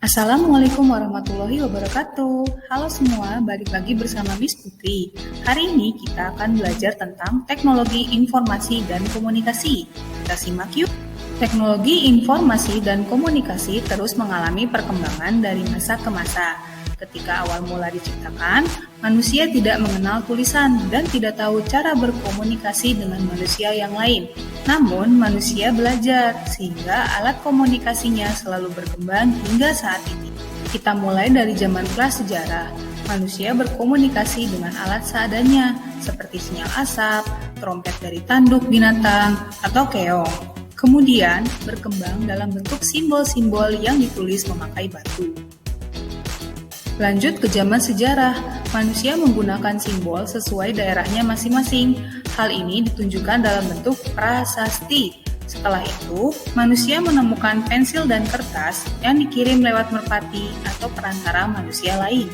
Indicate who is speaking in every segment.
Speaker 1: Assalamualaikum warahmatullahi wabarakatuh. Halo semua, balik lagi bersama Miss Putri. Hari ini kita akan belajar tentang teknologi informasi dan komunikasi. Kita simak yuk. Teknologi informasi dan komunikasi terus mengalami perkembangan dari masa ke masa. Ketika awal mula diciptakan, manusia tidak mengenal tulisan dan tidak tahu cara berkomunikasi dengan manusia yang lain. Namun, manusia belajar sehingga alat komunikasinya selalu berkembang hingga saat ini. Kita mulai dari zaman prasejarah. Manusia berkomunikasi dengan alat seadanya, seperti sinyal asap, trompet dari tanduk binatang, atau keong. Kemudian, berkembang dalam bentuk simbol-simbol yang ditulis memakai batu. Lanjut ke zaman sejarah, manusia menggunakan simbol sesuai daerahnya masing-masing. Hal ini ditunjukkan dalam bentuk prasasti. Setelah itu, manusia menemukan pensil dan kertas yang dikirim lewat merpati atau perantara manusia lain.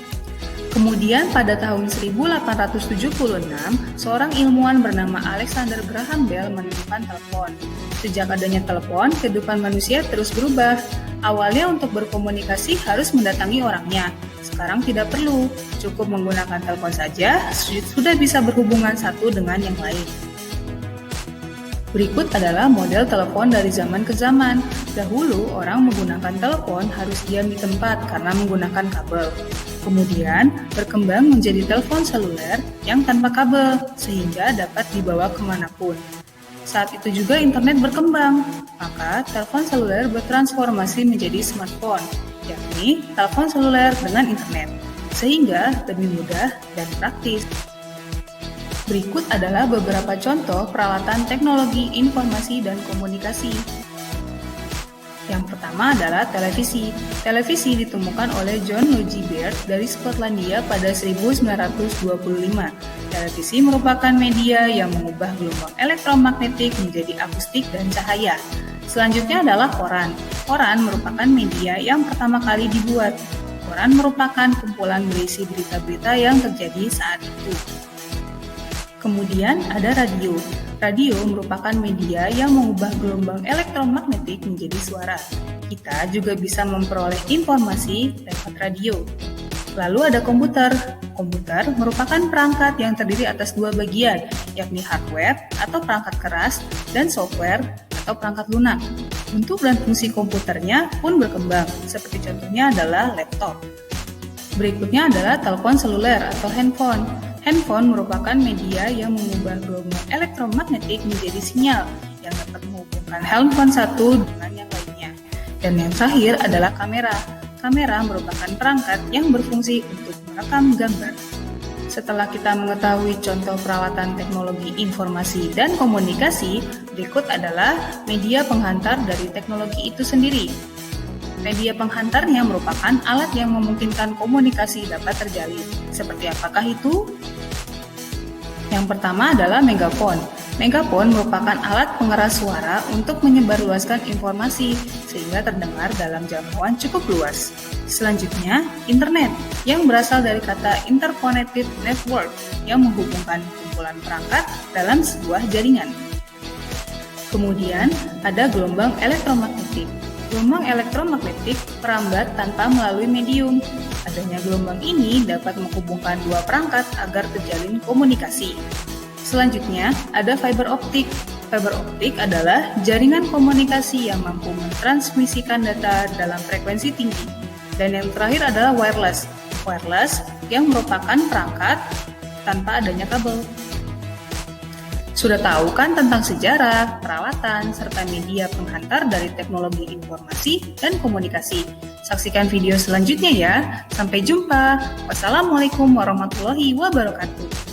Speaker 1: Kemudian pada tahun 1876, seorang ilmuwan bernama Alexander Graham Bell menemukan telepon. Sejak adanya telepon, kehidupan manusia terus berubah. Awalnya untuk berkomunikasi harus mendatangi orangnya. Sekarang tidak perlu, cukup menggunakan telepon saja, sudah bisa berhubungan satu dengan yang lain. Berikut adalah model telepon dari zaman ke zaman. Dahulu, orang menggunakan telepon harus diam di tempat karena menggunakan kabel. Kemudian, berkembang menjadi telepon seluler yang tanpa kabel, sehingga dapat dibawa kemanapun. Saat itu juga internet berkembang, maka telepon seluler bertransformasi menjadi smartphone, yakni telepon seluler dengan internet, sehingga lebih mudah dan praktis. Berikut adalah beberapa contoh peralatan teknologi informasi dan komunikasi. Yang pertama adalah televisi. Televisi ditemukan oleh John Logie Baird dari Skotlandia pada 1925. Televisi merupakan media yang mengubah gelombang elektromagnetik menjadi akustik dan cahaya. Selanjutnya adalah koran. Koran merupakan media yang pertama kali dibuat. Koran merupakan kumpulan berisi berita-berita yang terjadi saat itu. Kemudian ada radio. Radio merupakan media yang mengubah gelombang elektromagnetik menjadi suara. Kita juga bisa memperoleh informasi lewat radio. Lalu ada komputer. Komputer merupakan perangkat yang terdiri atas dua bagian, yakni hardware atau perangkat keras dan software atau perangkat lunak. Bentuk dan fungsi komputernya pun berkembang, seperti contohnya adalah laptop. Berikutnya adalah telepon seluler atau handphone. Handphone merupakan media yang mengubah gelombang elektromagnetik menjadi sinyal yang dapat menghubungkan handphone satu dengan yang lainnya. Dan yang terakhir adalah kamera. Kamera merupakan perangkat yang berfungsi untuk merekam gambar. Setelah kita mengetahui contoh peralatan teknologi informasi dan komunikasi, berikut adalah media penghantar dari teknologi itu sendiri. Media penghantarnya merupakan alat yang memungkinkan komunikasi dapat terjalin. Seperti apakah itu? Yang pertama adalah megafon. Megafon merupakan alat pengeras suara untuk menyebarluaskan informasi sehingga terdengar dalam jangkauan cukup luas. Selanjutnya, internet yang berasal dari kata interconnected network yang menghubungkan kumpulan perangkat dalam sebuah jaringan. Kemudian, ada gelombang elektromagnetik. Gelombang elektromagnetik merambat tanpa melalui medium. Adanya gelombang ini dapat menghubungkan dua perangkat agar terjalin komunikasi. Selanjutnya, ada fiber optik. Fiber optik adalah jaringan komunikasi yang mampu mentransmisikan data dalam frekuensi tinggi. Dan yang terakhir adalah wireless. Wireless yang merupakan perangkat tanpa adanya kabel. Sudah tahu kan tentang sejarah, peralatan, serta media penghantar dari teknologi informasi dan komunikasi? Saksikan video selanjutnya ya. Sampai jumpa. Wassalamualaikum warahmatullahi wabarakatuh.